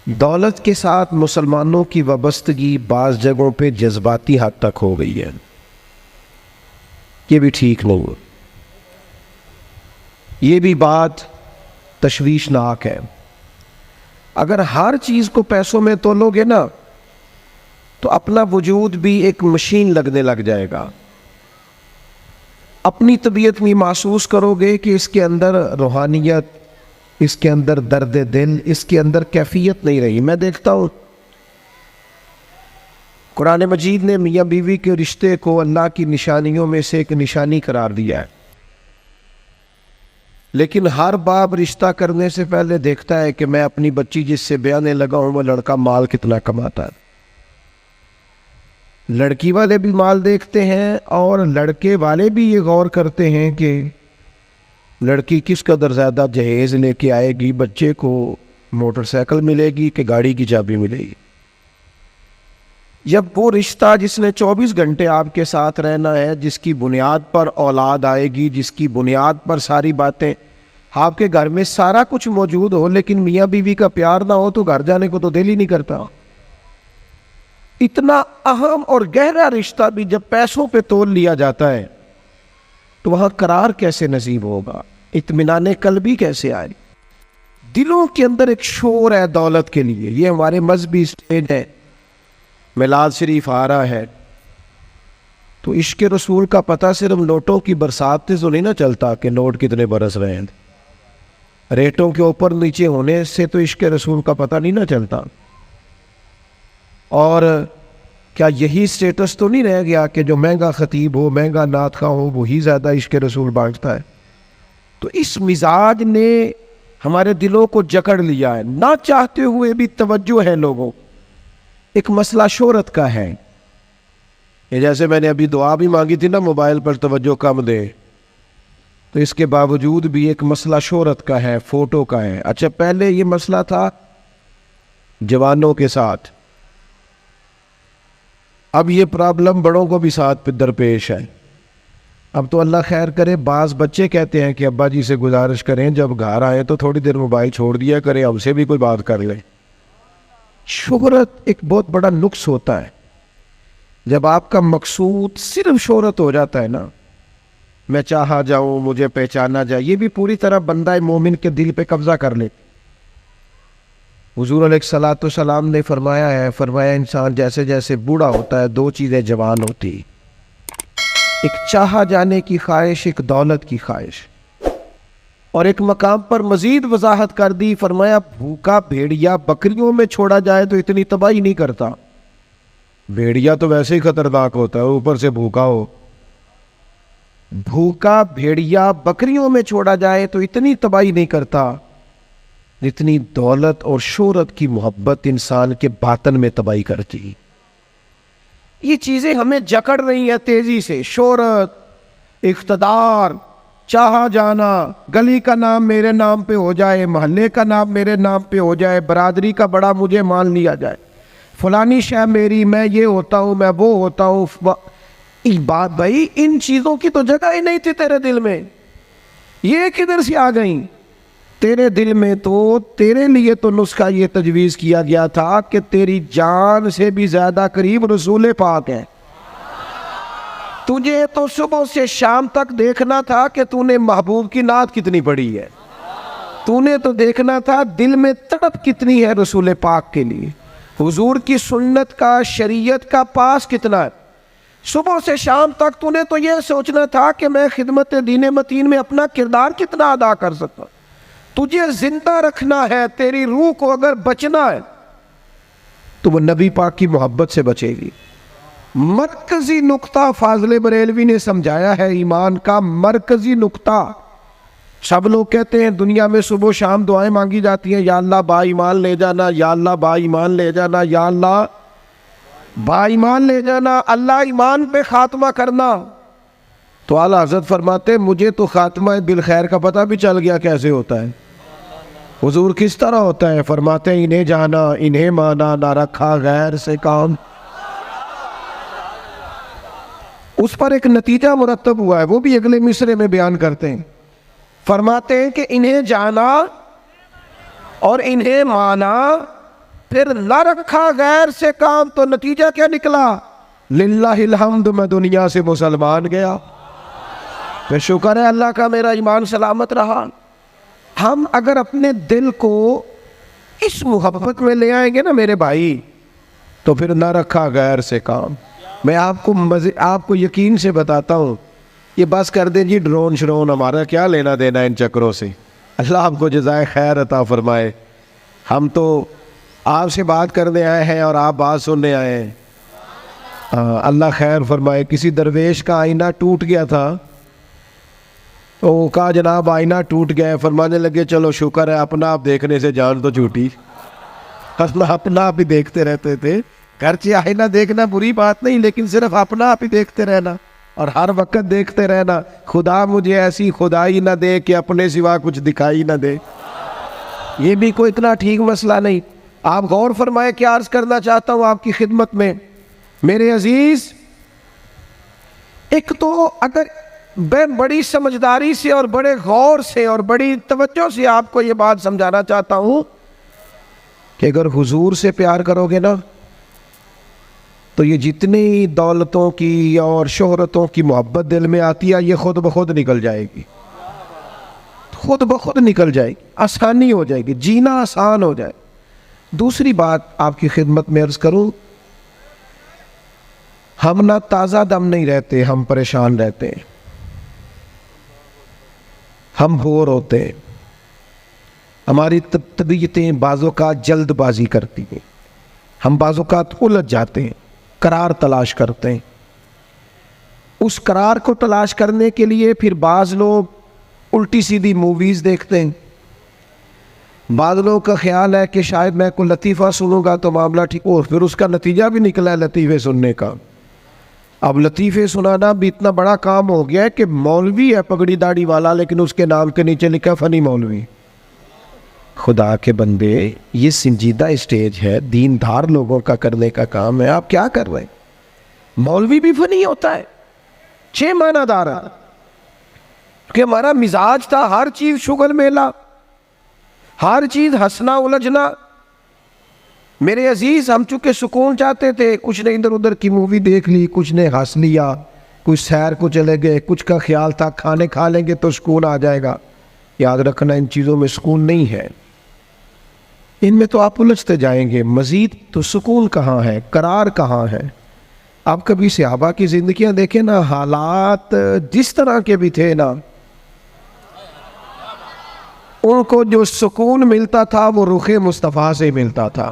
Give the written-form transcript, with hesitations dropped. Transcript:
دولت کے ساتھ مسلمانوں کی وابستگی بعض جگہوں پہ جذباتی حد تک ہو گئی ہے، یہ بھی ٹھیک نہیں ہے، یہ بھی بات تشویشناک ہے۔ اگر ہر چیز کو پیسوں میں تولو گے نا تو اپنا وجود بھی ایک مشین لگنے لگ جائے گا۔ اپنی طبیعت میں محسوس کرو گے کہ اس کے اندر روحانیت، اس کے اندر درد دل، اس کے اندر کیفیت نہیں رہی۔ میں دیکھتا ہوں قرآن مجید نے میاں بیوی کے رشتے کو اللہ کی نشانیوں میں سے ایک نشانی قرار دیا ہے، لیکن ہر باپ رشتہ کرنے سے پہلے دیکھتا ہے کہ میں اپنی بچی جس سے بیانے لگا ہوں وہ لڑکا مال کتنا کماتا ہے۔ لڑکی والے بھی مال دیکھتے ہیں اور لڑکے والے بھی یہ غور کرتے ہیں کہ لڑکی کس قدر زیادہ جہیز لے کے آئے گی، بچے کو موٹر سائیکل ملے گی کہ گاڑی کی چابی ملے گی۔ جب وہ رشتہ جس نے 24 گھنٹے آپ کے ساتھ رہنا ہے، جس کی بنیاد پر اولاد آئے گی، جس کی بنیاد پر ساری باتیں، آپ کے گھر میں سارا کچھ موجود ہو لیکن میاں بیوی کا پیار نہ ہو تو گھر جانے کو تو دل ہی نہیں کرتا۔ اتنا اہم اور گہرا رشتہ بھی جب پیسوں پہ تول لیا جاتا ہے تو وہاں قرار کیسے نصیب ہوگا، اطمینان قلبی کیسے آئے؟ دلوں کے اندر ایک شور ہے دولت کے لیے۔ یہ ہمارے مذہبی سٹیج ہے، میلاد شریف آ رہا ہے تو عشق رسول کا پتہ صرف نوٹوں کی برسات سے تو نہیں نہ چلتا کہ نوٹ کتنے برس رہے ہیں، ریٹوں کے اوپر نیچے ہونے سے تو عشق رسول کا پتہ نہیں نہ چلتا۔ اور کیا یہی سٹیٹس تو نہیں رہ گیا کہ جو مہنگا خطیب ہو، مہنگا نعت خواں ہو، وہی زیادہ عشق رسول بانٹتا ہے؟ تو اس مزاج نے ہمارے دلوں کو جکڑ لیا ہے، نہ چاہتے ہوئے بھی توجہ ہے لوگوں۔ ایک مسئلہ شہرت کا ہے، یہ جیسے میں نے ابھی دعا بھی مانگی تھی نا موبائل پر توجہ کم دے، تو اس کے باوجود بھی ایک مسئلہ شہرت کا ہے، فوٹو کا ہے۔ اچھا پہلے یہ مسئلہ تھا جوانوں کے ساتھ، اب یہ پرابلم بڑوں کو بھی ساتھ درپیش ہے۔ اب تو اللہ خیر کرے، بعض بچے کہتے ہیں کہ ابا جی سے گزارش کریں جب گھر آئے تو تھوڑی دیر موبائل چھوڑ دیا کریں، ہم سے بھی کوئی بات کر لیں۔ شہرت ایک بہت بڑا نقص ہوتا ہے، جب آپ کا مقصود صرف شہرت ہو جاتا ہے نا، میں چاہا جاؤں، مجھے پہچانا جائے، یہ بھی پوری طرح بندہ مومن کے دل پہ قبضہ کر لے۔ حضور علیہ الصلوۃ والسلام نے فرمایا انسان جیسے جیسے بوڑھا ہوتا ہے دو چیزیں جوان ہوتی، ایک چاہا جانے کی خواہش، ایک دولت کی خواہش۔ اور ایک مقام پر مزید وضاحت کر دی، فرمایا بھوکا بھیڑیا بکریوں میں چھوڑا جائے تو اتنی تباہی نہیں کرتا، بھیڑیا تو ویسے ہی خطرناک ہوتا ہے، اوپر سے بھوکا ہو۔ بھوکا بھیڑیا بکریوں میں چھوڑا جائے تو اتنی تباہی نہیں کرتا جتنی دولت اور شہرت کی محبت انسان کے باطن میں تباہی کرتی۔ یہ چیزیں ہمیں جکڑ رہی ہیں تیزی سے، شہرت، اقتدار، چاہا جانا، گلی کا نام میرے نام پہ ہو جائے، محلے کا نام میرے نام پہ ہو جائے، برادری کا بڑا مجھے مان لیا جائے، فلانی شے میری، میں یہ ہوتا ہوں، میں وہ ہوتا ہوں۔ بات بھائی ان چیزوں کی تو جگہ ہی نہیں تھی تیرے دل میں، یہ کدھر سے آ گئیں؟ تیرے دل میں تو تیرے لیے تو نسخہ یہ تجویز کیا گیا تھا کہ تیری جان سے بھی زیادہ قریب رسول پاک ہے۔ تجھے تو صبح سے شام تک دیکھنا تھا کہ تو نے محبوب کی نعت کتنی پڑھی ہے، تو نے تو دیکھنا تھا دل میں تڑپ کتنی ہے رسول پاک کے لیے، حضور کی سنت کا، شریعت کا پاس کتنا ہے۔ صبح سے شام تک تو نے تو یہ سوچنا تھا کہ میں خدمت دین متین میں اپنا کردار کتنا ادا کر سکتا۔ تجھے زندہ رکھنا ہے، تیری روح کو اگر بچنا ہے تو وہ نبی پاک کی محبت سے بچے گی۔ مرکزی نقطہ فاضل بریلوی نے سمجھایا ہے، ایمان کا مرکزی نقطہ۔ سب لوگ کہتے ہیں دنیا میں صبح و شام دعائیں مانگی جاتی ہیں، یا اللہ با ایمان لے جانا، یا اللہ با ایمان لے جانا، یا اللہ با ایمان لے جانا، اللہ ایمان پہ خاتمہ کرنا۔ تو اعلیٰ حضرت فرماتے مجھے تو خاتمہ بالخیر کا پتہ بھی چل گیا کیسے ہوتا ہے۔ حضور کس طرح ہوتا ہے؟ فرماتے ہیں انہیں جانا، انہیں مانا، نہ رکھا غیر سے کام۔ اس پر ایک نتیجہ مرتب ہوا ہے، وہ بھی اگلے مصرے میں بیان کرتے ہیں۔ فرماتے ہیں کہ انہیں جانا اور انہیں مانا پھر نہ رکھا غیر سے کام تو نتیجہ کیا نکلا؟ للہ الحمد، میں دنیا سے مسلمان گیا، پھر شکر ہے اللہ کا میرا ایمان سلامت رہا۔ ہم اگر اپنے دل کو اس محبت میں لے آئیں گے نا میرے بھائی، تو پھر نہ رکھا غیر سے کام۔ میں آپ کو یقین سے بتاتا ہوں، یہ بس کر دیں جی ڈرون شرون، ہمارا کیا لینا دینا ان چکروں سے، اللہ آپ کو جزائے خیر عطا فرمائے۔ ہم تو آپ سے بات کرنے آئے ہیں اور آپ بات سننے آئے ہیں، اللہ خیر فرمائے۔ کسی درویش کا آئینہ ٹوٹ گیا تھا، تو وہ کہا جناب آئینہ ٹوٹ گیا ہے، فرمانے لگے چلو شکر ہے اپنا آپ دیکھنے سے جان تو چھوٹی۔ اپنا آپ ہی دیکھتے رہتے تھے، گرچہ آئینہ دیکھنا بری بات نہیں، لیکن صرف اپنا آپ ہی دیکھتے رہنا اور ہر وقت دیکھتے رہنا۔ خدا مجھے ایسی خدائی نہ دے کہ اپنے سوا کچھ دکھائی نہ دے، یہ بھی کوئی اتنا ٹھیک مسئلہ نہیں۔ آپ غور فرمائے، کیا عرض کرنا چاہتا ہوں آپ کی خدمت میں میرے عزیز۔ ایک تو اگر میں بڑی سمجھداری سے اور بڑے غور سے اور بڑی توجہ سے آپ کو یہ بات سمجھانا چاہتا ہوں کہ اگر حضور سے پیار کرو گے نا، تو یہ جتنی دولتوں کی اور شہرتوں کی محبت دل میں آتی ہے، یہ خود بخود نکل جائے گی، خود بخود نکل جائے گی، آسانی ہو جائے گی، جینا آسان ہو جائے۔ دوسری بات آپ کی خدمت میں عرض کروں، ہم نہ تازہ دم نہیں رہتے، ہم پریشان رہتے ہیں، ہم بور ہوتے ہیں، ہماری طبیعتیں بعض اوقات جلد بازی کرتی ہیں، ہم بعض اوقات الجھ جاتے ہیں، قرار تلاش کرتے ہیں۔ اس قرار کو تلاش کرنے کے لیے پھر بعض لوگ الٹی سیدھی موویز دیکھتے ہیں، بعض لوگوں کا خیال ہے کہ شاید میں کوئی لطیفہ سنوں گا تو معاملہ ٹھیک ہو، پھر اس کا نتیجہ بھی نکلا ہے لطیفے سننے کا۔ اب لطیفے سنانا بھی اتنا بڑا کام ہو گیا ہے کہ مولوی ہے پگڑی داڑھی والا، لیکن اس کے نام کے نیچے لکھا فنی مولوی۔ خدا کے بندے، یہ سنجیدہ اسٹیج ہے، دیندار لوگوں کا کرنے کا کام ہے، آپ کیا کر رہے ہیں؟ مولوی بھی فنی ہوتا ہے، 6 معنی دار ہے، کہ ہمارا مزاج تھا ہر چیز شغل میلہ، ہر چیز ہنسنا الجھنا۔ میرے عزیز، ہم چونکہ سکون چاہتے تھے، کچھ نے ادھر ادھر کی مووی دیکھ لی، کچھ نے ہنس لیا، کچھ سیر کو چلے گئے، کچھ کا خیال تھا کھانے کھا لیں گے تو سکون آ جائے گا۔ یاد رکھنا ان چیزوں میں سکون نہیں ہے، ان میں تو آپ الجھتے جائیں گے، مزید تو سکون کہاں ہے، قرار کہاں ہے؟ آپ کبھی صحابہ کی زندگیاں دیکھیں نا، حالات جس طرح کے بھی تھے نا، ان کو جو سکون ملتا تھا وہ رخ مصطفیٰ سے ملتا تھا۔